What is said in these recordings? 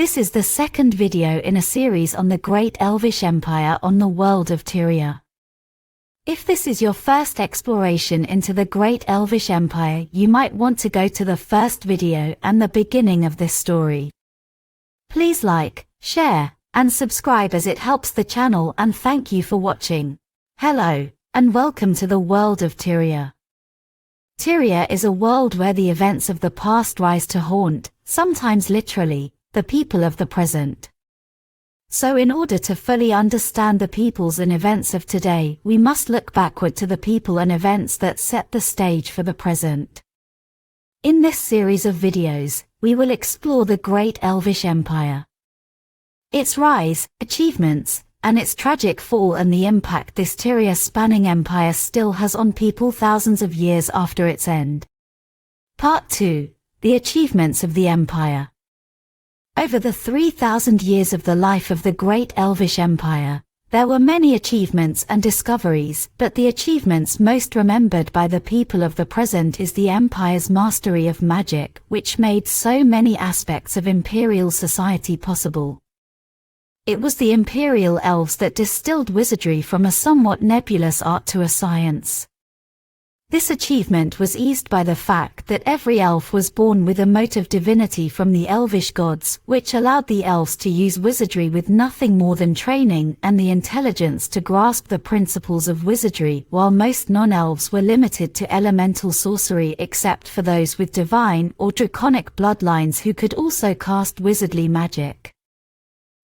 This is the second video in a series on the Great Elvish Empire on the world of Tyria. If this is your first exploration into the Great Elvish Empire, you might want to go to the first video and the beginning of this story. Please like, share, and subscribe as it helps the channel, and thank you for watching. Hello, and welcome to the world of Tyria. Tyria is a world where the events of the past rise to haunt, sometimes literally, the people of the present. So in order to fully understand the peoples and events of today, we must look backward to the people and events that set the stage for the present. In this series of videos, we will explore the Great Elvish Empire, its rise, achievements, and its tragic fall, and the impact this Tyria-spanning empire still has on people thousands of years after its end. Part 2. The Achievements of the Empire. Over the 3,000 years of the life of the Great Elvish Empire, there were many achievements and discoveries, but the achievements most remembered by the people of the present is the Empire's mastery of magic, which made so many aspects of imperial society possible. It was the imperial elves that distilled wizardry from a somewhat nebulous art to a science. This achievement was eased by the fact that every elf was born with a mote divinity from the elvish gods, which allowed the elves to use wizardry with nothing more than training and the intelligence to grasp the principles of wizardry, while most non-elves were limited to elemental sorcery except for those with divine or draconic bloodlines who could also cast wizardly magic.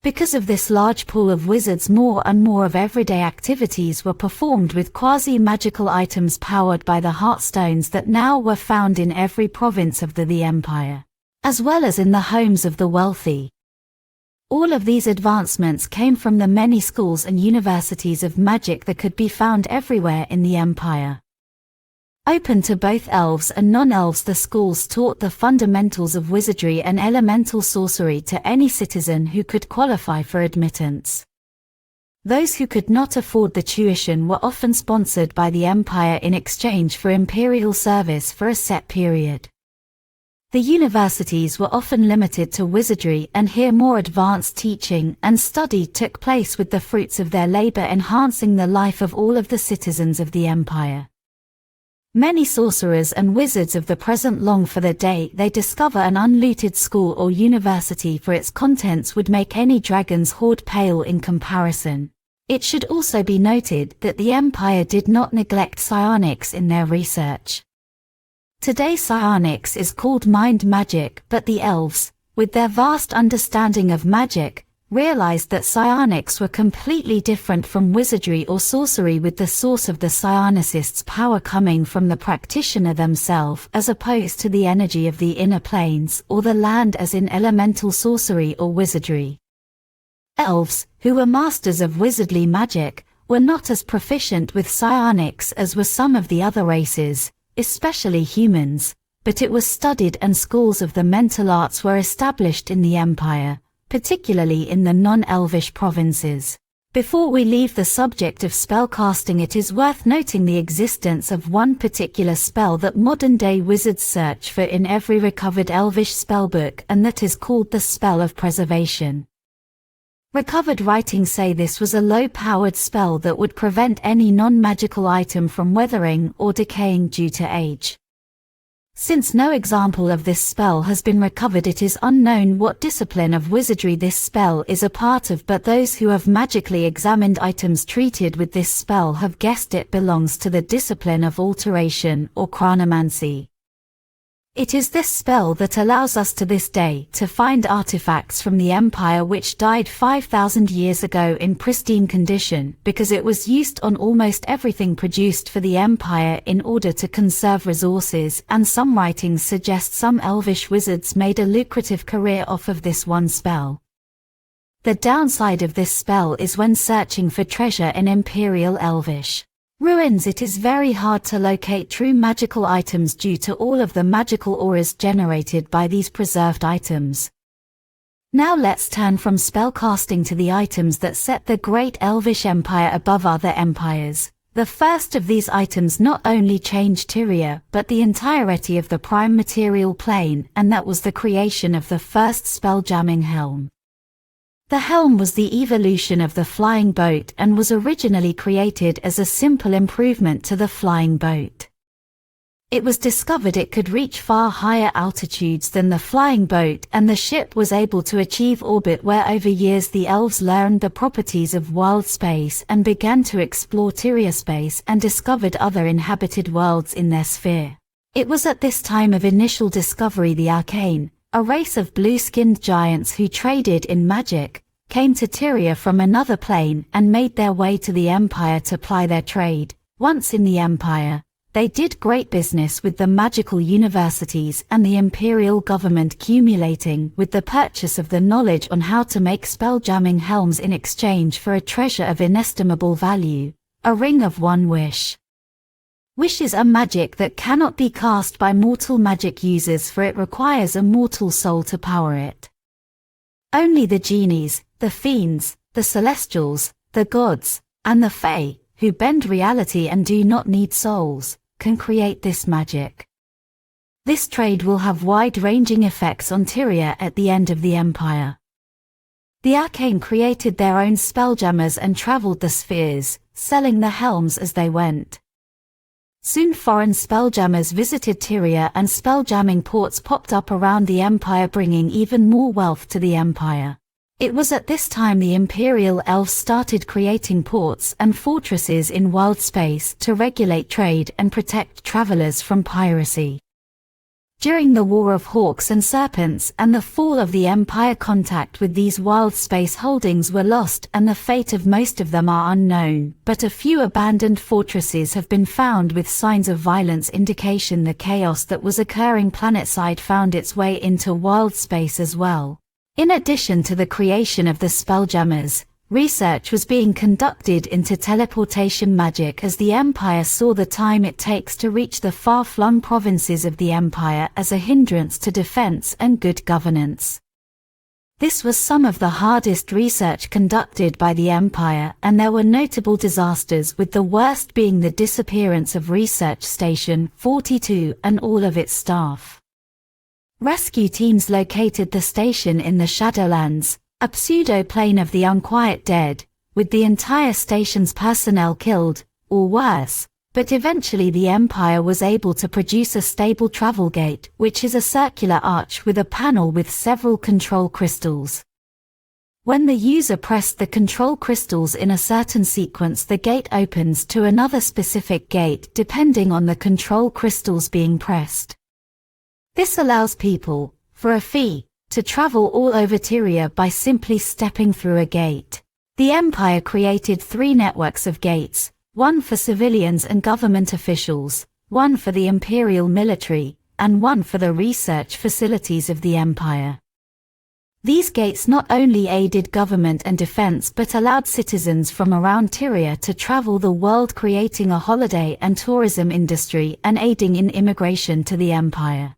Because of this large pool of wizards, more and more of everyday activities were performed with quasi-magical items powered by the heartstones that now were found in every province of the empire, as well as in the homes of the wealthy. All of these advancements came from the many schools and universities of magic that could be found everywhere in the empire. Open to both elves and non-elves, the schools taught the fundamentals of wizardry and elemental sorcery to any citizen who could qualify for admittance. Those who could not afford the tuition were often sponsored by the empire in exchange for imperial service for a set period. The universities were often limited to wizardry, and here more advanced teaching and study took place, with the fruits of their labor enhancing the life of all of the citizens of the empire. Many sorcerers and wizards of the present long for the day they discover an unlooted school or university, for its contents would make any dragon's hoard pale in comparison. It should also be noted that the empire did not neglect psionics in their research. Today psionics is called mind magic, but the elves, with their vast understanding of magic, realized that psionics were completely different from wizardry or sorcery, with the source of the psionicist's power coming from the practitioner themselves as opposed to the energy of the inner planes or the land, as in elemental sorcery or wizardry. Elves, who were masters of wizardly magic, were not as proficient with psionics as were some of the other races, especially humans, but it was studied and schools of the mental arts were established in the empire, particularly in the non-elvish provinces. Before we leave the subject of spellcasting, it is worth noting the existence of one particular spell that modern-day wizards search for in every recovered elvish spellbook, and that is called the Spell of Preservation. Recovered writings say this was a low-powered spell that would prevent any non-magical item from weathering or decaying due to age. Since no example of this spell has been recovered, it is unknown what discipline of wizardry this spell is a part of, but those who have magically examined items treated with this spell have guessed it belongs to the discipline of alteration or chronomancy. It is this spell that allows us to this day to find artifacts from the empire which died 5,000 years ago in pristine condition, because it was used on almost everything produced for the empire in order to conserve resources, and some writings suggest some elvish wizards made a lucrative career off of this one spell. The downside of this spell is when searching for treasure in imperial elvish ruins, it is very hard to locate true magical items due to all of the magical auras generated by these preserved items. Now let's turn from spellcasting to the items that set the Great Elvish Empire above other empires, The first of these items not only changed Tyria but the entirety of the prime material plane, and that was the creation of the first spelljamming helm. The helm was the evolution of the flying boat and was originally created as a simple improvement to the flying boat. It was discovered it could reach far higher altitudes than the flying boat, and the ship was able to achieve orbit where over years the elves learned the properties of wild space and began to explore Tyria space and discovered other inhabited worlds in their sphere. It was at this time of initial discovery the Arcane, a race of blue-skinned giants who traded in magic, came to Tyria from another plane and made their way to the Empire to ply their trade. Once in the Empire, they did great business with the magical universities and the imperial government, accumulating with the purchase of the knowledge on how to make spelljamming helms in exchange for a treasure of inestimable value, a ring of one wish. Wishes are magic that cannot be cast by mortal magic users, for it requires a mortal soul to power it. Only the genies, the fiends, the celestials, the gods, and the fae, who bend reality and do not need souls, can create this magic. This trade will have wide-ranging effects on Tyria at the end of the Empire. The Arcane created their own spelljammers and traveled the spheres, selling the helms as they went. Soon foreign spelljammers visited Tyria and spelljamming ports popped up around the Empire, bringing even more wealth to the Empire. It was at this time the Imperial Elves started creating ports and fortresses in wild space to regulate trade and protect travelers from piracy. During the War of Hawks and Serpents and the fall of the Empire, contact with these wild space holdings were lost and the fate of most of them are unknown, but a few abandoned fortresses have been found with signs of violence, indication the chaos that was occurring planetside found its way into wild space as well. In addition to the creation of the spelljammers, research was being conducted into teleportation magic as the Empire saw the time it takes to reach the far-flung provinces of the Empire as a hindrance to defense and good governance. This was some of the hardest research conducted by the Empire, and there were notable disasters, with the worst being the disappearance of Research Station 42 and all of its staff. Rescue teams located the station in the Shadowlands, a pseudo-plane of the unquiet dead, with the entire station's personnel killed, or worse, but eventually the Empire was able to produce a stable travel gate, which is a circular arch with a panel with several control crystals. When the user pressed the control crystals in a certain sequence, the gate opens to another specific gate depending on the control crystals being pressed. This allows people, for a fee, to travel all over Tyria by simply stepping through a gate. The Empire created 3 networks of gates, one for civilians and government officials, one for the Imperial military, and one for the research facilities of the Empire. These gates not only aided government and defense but allowed citizens from around Tyria to travel the world, creating a holiday and tourism industry and aiding in immigration to the Empire.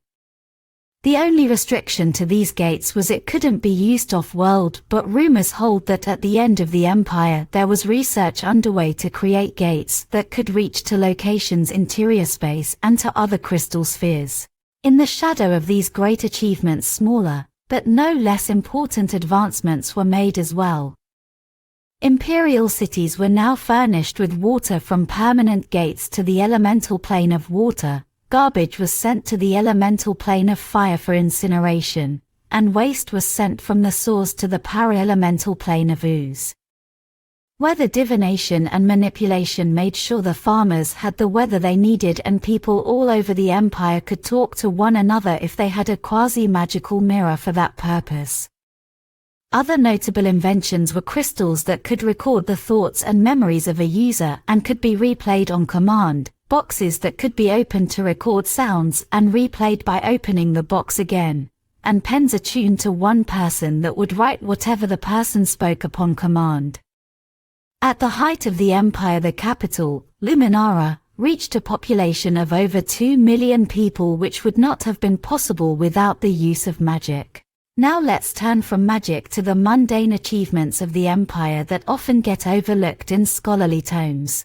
The only restriction to these gates was it couldn't be used off-world, but rumors hold that at the end of the Empire there was research underway to create gates that could reach to locations in Tyria space and to other crystal spheres. In the shadow of these great achievements, smaller, but no less important advancements were made as well. Imperial cities were now furnished with water from permanent gates to the elemental plane of water. Garbage was sent to the elemental plane of fire for incineration, and waste was sent from the source to the para-elemental plane of ooze. Weather divination and manipulation made sure the farmers had the weather they needed, and people all over the Empire could talk to one another if they had a quasi-magical mirror for that purpose. Other notable inventions were crystals that could record the thoughts and memories of a user and could be replayed on command, boxes that could be opened to record sounds and replayed by opening the box again, and pens attuned to one person that would write whatever the person spoke upon command. At the height of the Empire, the capital, Luminara, reached a population of over 2 million people, which would not have been possible without the use of magic. Now let's turn from magic to the mundane achievements of the Empire that often get overlooked in scholarly tomes.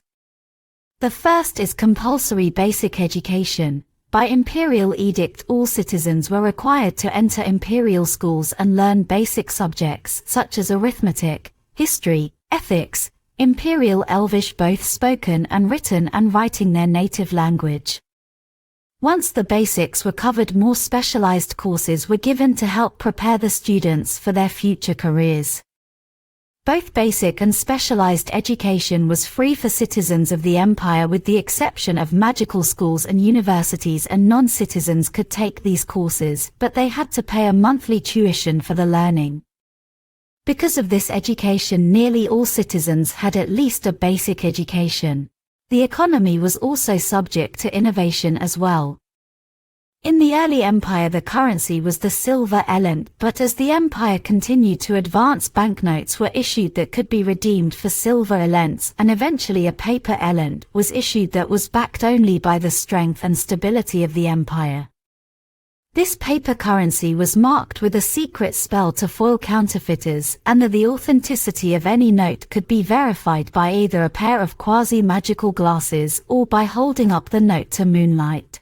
The first is compulsory basic education. By imperial edict, all citizens were required to enter imperial schools and learn basic subjects such as arithmetic, history, ethics, imperial elvish, both spoken and written, and writing their native language. Once the basics were covered, more specialized courses were given to help prepare the students for their future careers. Both basic and specialized education was free for citizens of the empire, with the exception of magical schools and universities, and non-citizens could take these courses, but they had to pay a monthly tuition for the learning. Because of this education, nearly all citizens had at least a basic education. The economy was also subject to innovation as well. In the early empire, the currency was the silver elent, but as the empire continued to advance, banknotes were issued that could be redeemed for silver elents, and eventually a paper elent was issued that was backed only by the strength and stability of the empire. This paper currency was marked with a secret spell to foil counterfeiters, and the authenticity of any note could be verified by either a pair of quasi-magical glasses or by holding up the note to moonlight.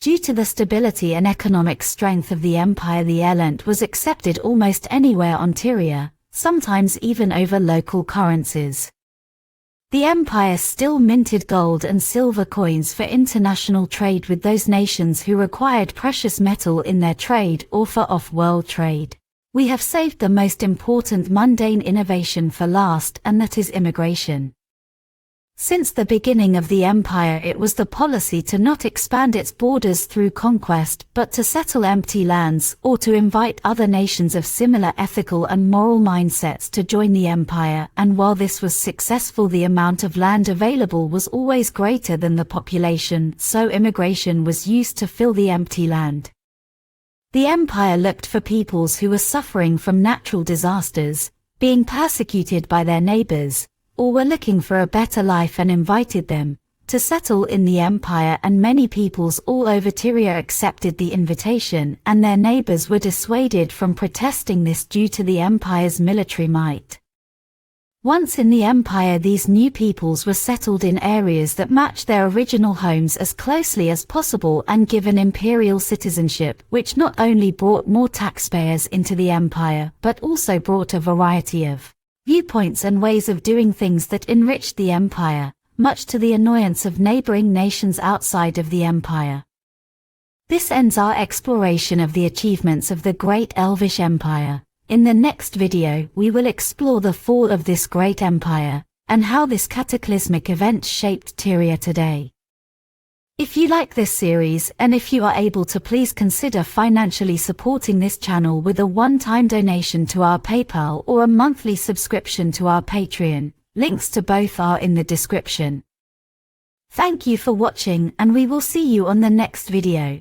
Due to the stability and economic strength of the empire, the elent was accepted almost anywhere on Tyria, sometimes even over local currencies. The empire still minted gold and silver coins for international trade with those nations who required precious metal in their trade or for off-world trade. We have saved the most important mundane innovation for last, and that is immigration. Since the beginning of the empire, it was the policy to not expand its borders through conquest, but to settle empty lands, or to invite other nations of similar ethical and moral mindsets to join the empire, and while this was successful, the amount of land available was always greater than the population, so immigration was used to fill the empty land. The empire looked for peoples who were suffering from natural disasters, being persecuted by their neighbors, or were looking for a better life, and invited them to settle in the empire, and many peoples all over Tyria accepted the invitation, and their neighbors were dissuaded from protesting this due to the empire's military might. Once in the empire, these new peoples were settled in areas that matched their original homes as closely as possible and given imperial citizenship, which not only brought more taxpayers into the empire, but also brought a variety of viewpoints and ways of doing things that enriched the empire, much to the annoyance of neighboring nations outside of the empire. This ends our exploration of the achievements of the great Elvish Empire. In the next video, we will explore the fall of this great empire, and how this cataclysmic event shaped Tyria today. If you like this series, and if you are able to, please consider financially supporting this channel with a one-time donation to our PayPal or a monthly subscription to our Patreon. Links to both are in the description. Thank you for watching, and we will see you on the next video.